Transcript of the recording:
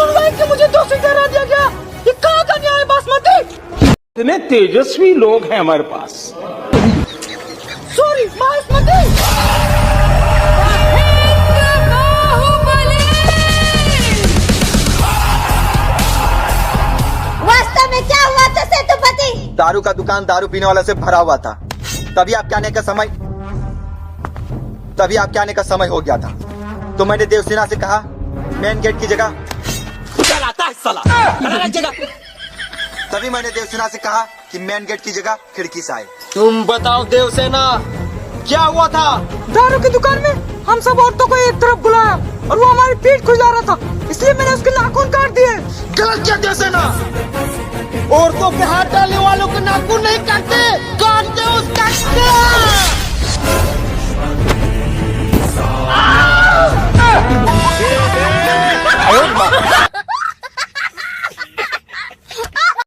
सुनवाई के मुझे दोषी ठहरा दिया गया। ये कहाँ का न्याय बासमती? इतने तेजस्वी लोग हैं हमारे पास। सॉरी बासमती। वास्तव में क्या हुआ था सेतुपति? दारू का दुकान दारू पीने वाला से भरा हुआ था। तभी आपके आने का समय हो गया था। तो मैंने देवसेना से कहा मेन गेट की जगह तभी मैंने देवसेना से कहा कि मेन गेट की जगह खिड़की से आए। तुम बताओ देवसेना, क्या हुआ था? दारू की दुकान में हम सब औरतों को एक तरफ बुलाया और वो हमारी पीठ खुजा रहा था, इसलिए मैंने उसके नाखून काट दिए। गलत क्या देवसेना? औरतों पे हाथ डालने वालों के नाखून नहीं काटते, काटते उसका